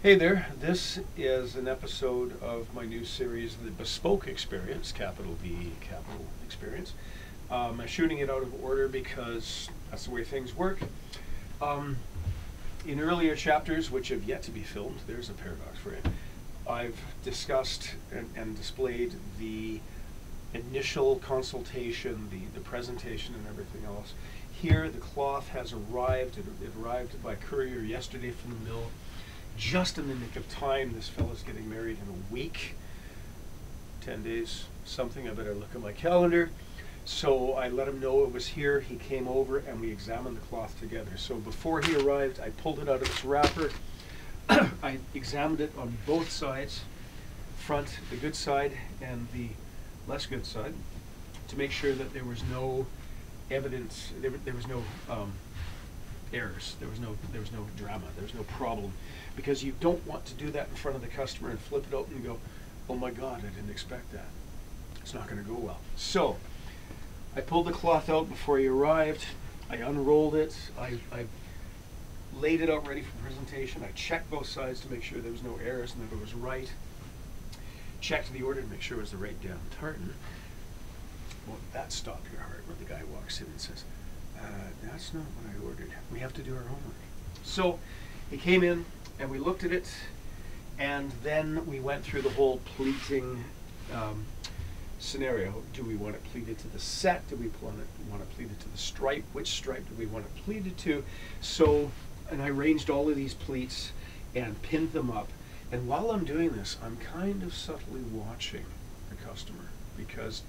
Hey there, this is an episode of my new series, The Bespoke Experience, capital B, capital Experience. I'm shooting it out of order because that's the way things work. In earlier chapters, which have yet to be filmed, there's a paradox for you, I've discussed and displayed the initial consultation, the presentation and everything else. Here the cloth has arrived. It arrived by courier yesterday from the mill. Just in the nick of time. This fellow's getting married in a week, 10 days, something. I better look at my calendar. So I let him know it was here. He came over and we examined the cloth together. So before he arrived, I pulled it out of its wrapper. I examined it on both sides, front, the good side, and the less good side, to make sure that there was no evidence, there was no errors, there was no drama, there was no problem, because you don't want to do that in front of the customer and flip it open and go, oh my God, I didn't expect that. It's not going to go well. So I pulled the cloth out before he arrived. I unrolled it. I laid it out ready for presentation. I checked both sides to make sure there was no errors and that it was right. Checked the order to make sure it was the right damn tartan. Well, that stopped your heart when the guy walks in and says, that's not what I ordered. We have to do our homework. So he came in and we looked at it, and then we went through the whole pleating scenario. Do we want it pleated to the set? Do we want it pleated to the stripe? Which stripe do we want it pleated to? So, and I arranged all of these pleats and pinned them up. And while I'm doing this, I'm kind of subtly watching the customer, because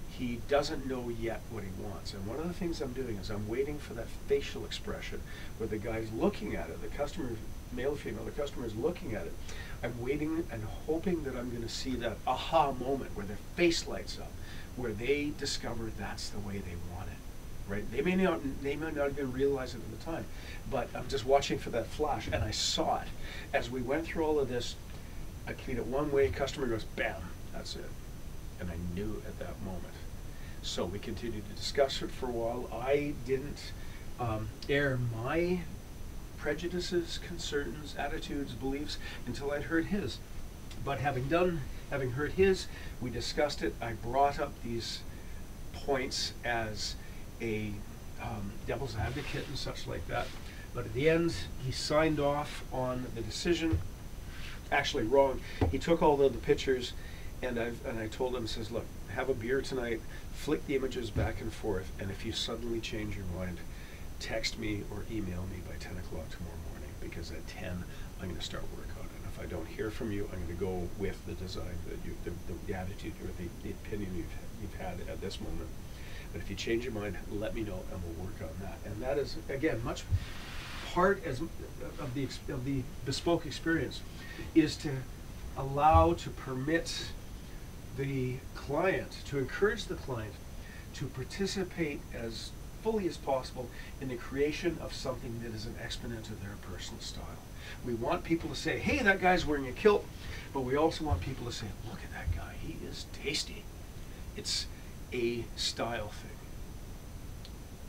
he doesn't know yet what he wants. And one of the things I'm doing is I'm waiting for that facial expression where the guy's looking at it, the customer, male or female, the customer is looking at it. I'm waiting and hoping that I'm going to see that aha moment where their face lights up, where they discover that's the way they want it, right? They may not even realize it at the time, but I'm just watching for that flash, and I saw it. As we went through all of this, I pleat it one way, customer goes, bam, that's it. And I knew at that moment. So we continued to discuss it for a while. I didn't air my prejudices, concerns, attitudes, beliefs until I'd heard his. But having heard his, we discussed it. I brought up these points as a devil's advocate and such like that. But at the end, he signed off on the decision. Actually, wrong. He took all the pictures, and I told him, says, look, have a beer tonight, flick the images back and forth, and if you suddenly change your mind, text me or email me by 10 o'clock tomorrow morning, because at 10 I'm going to start work on it. And if I don't hear from you, I'm going to go with the design, the attitude or the opinion you've had at this moment. But if you change your mind, let me know and we'll work on that. And that is, again, much part of the bespoke experience is to allow, to permit the client, to encourage the client to participate as fully as possible in the creation of something that is an exponent of their personal style. We want people to say, hey, that guy's wearing a kilt, but we also want people to say, look at that guy, he is tasty. It's a style thing.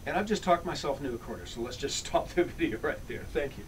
And I've just talked myself into a corner, so let's just stop the video right there. Thank you.